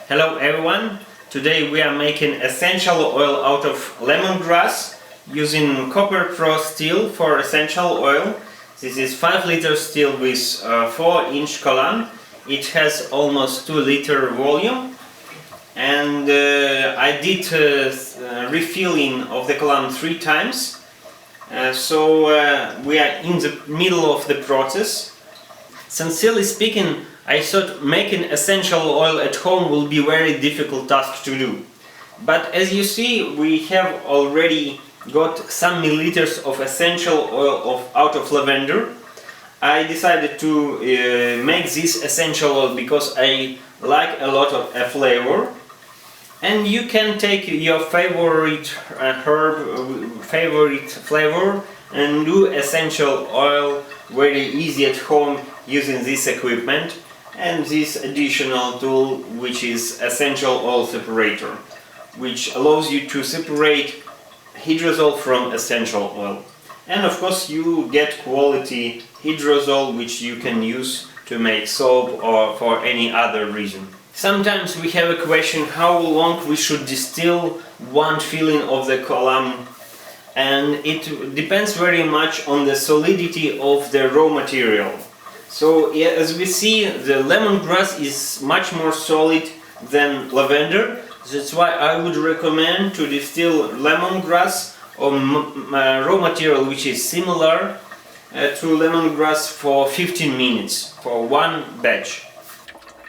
Hello everyone, today we are making essential oil out of lemongrass using copper pro steel for essential oil. This is 5 liter steel with 4-inch column. It has almost 2 liter volume, and I did refilling of the column 3 times. So we are in the middle of the process. Sincerely speaking, I thought making essential oil at home will be a very difficult task to do. But as you see, we have already got some milliliters of essential oil out of lavender. I decided to make this essential oil because I like a lot of a flavor. And you can take your favorite herb, favorite flavor and do essential oil very easy at home using this equipment and this additional tool, which is essential oil separator, which allows you to separate hydrosol from essential oil. And of course you get quality hydrosol, which you can use to make soap or for any other reason. Sometimes we have a question how long we should distill one filling of the column, and it depends very much on the solidity of the raw material. So as we see, the lemongrass is much more solid than lavender. That's why I would recommend to distill lemongrass or raw material which is similar to lemongrass for 15 minutes for one batch.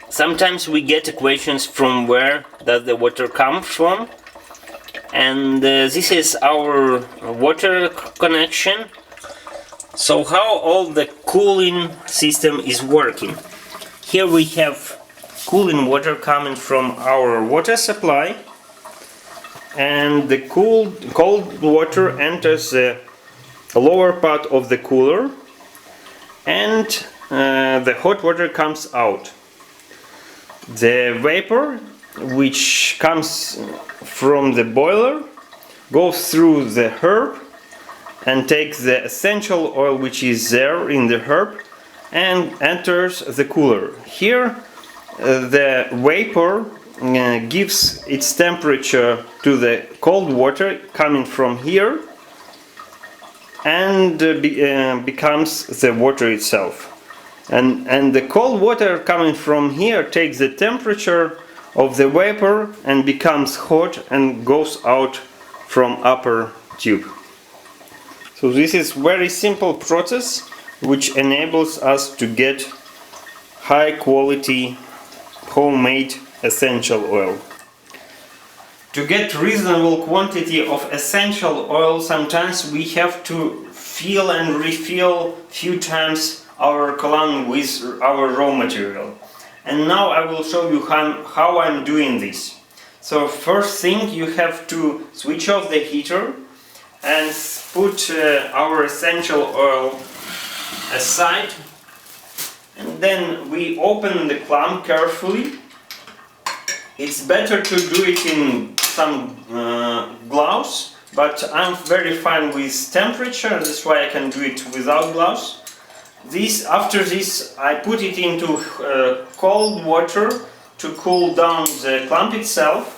Sometimes we get questions from where does the water come from, and this is our water connection. So how all the cooling system is working. Here we have cooling water coming from our water supply, and the cold water enters the lower part of the cooler, and the hot water comes out. The vapor which comes from the boiler goes through the herb and takes the essential oil which is there in the herb and enters the cooler. Here the vapor gives its temperature to the cold water coming from here and becomes the water itself. And the cold water coming from here takes the temperature of the vapor and becomes hot and goes out from upper tube. So this is very simple process which enables us to get high quality homemade essential oil. To get reasonable quantity of essential oil, sometimes we have to fill and refill few times our column with our raw material. And now I will show you how I'm doing this. So first thing, you have to switch off the heater and put our essential oil aside, and then we open the clamp carefully. It's better to do it in some gloves, but I'm very fine with temperature, that's why I can do it without gloves. After this I put it into cold water to cool down the clamp itself.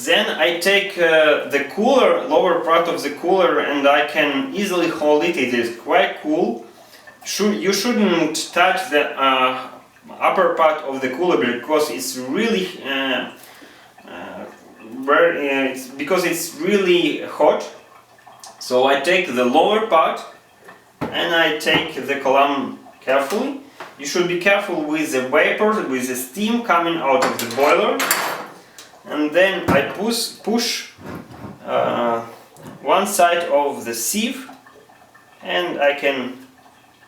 Then I take the cooler, lower part of the cooler, and I can easily hold it. It is quite cool. You shouldn't touch the upper part of the cooler because it's really because it's really hot. So I take the lower part and I take the column carefully. You should be careful with the vapor, with the steam coming out of the boiler. And then I push one side of the sieve, and I can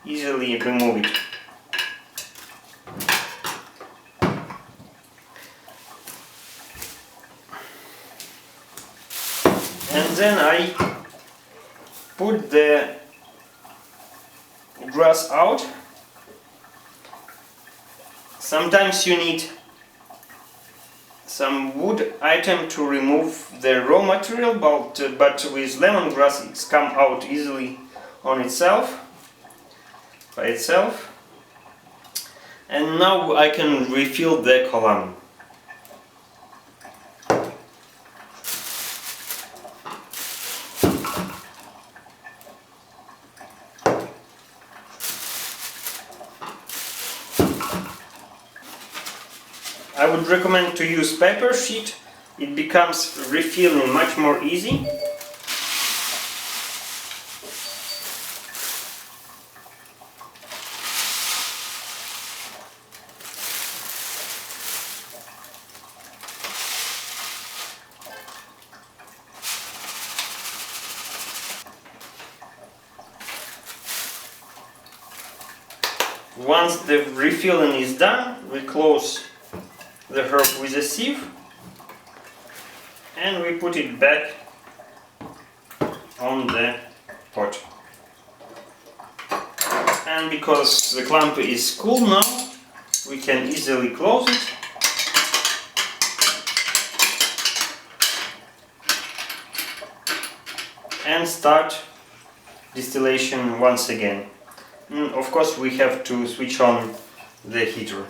easily remove it. And then I put the grass out. Sometimes you need some wood item to remove the raw material, but with lemongrass it's come out easily on itself. by itself. And now I can refill the column. I would recommend to use paper sheet. It becomes refilling much more easy. Once the refilling is done, we close the herb with a sieve and we put it back on the pot. And because the clamp is cool now, we can easily close it. And start distillation once again. Of course, we have to switch on the heater.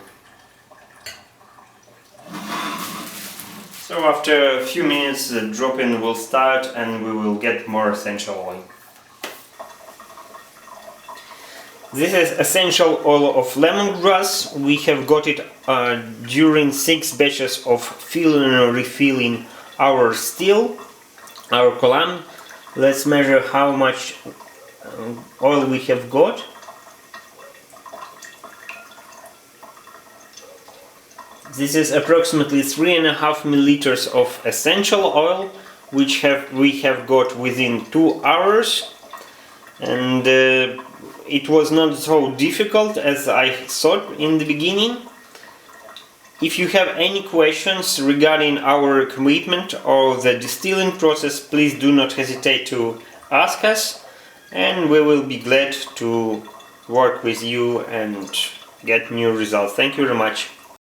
So after a few minutes the drop-in will start and we will get more essential oil. This is essential oil of lemongrass. We have got it during 6 batches of filling and refilling our still, our column. Let's measure how much oil we have got. This is approximately 3.5 milliliters of essential oil, which we have got within 2 hours, and it was not so difficult as I thought in the beginning. If you have any questions regarding our equipment or the distilling process, please do not hesitate to ask us, and we will be glad to work with you and get new results. Thank you very much.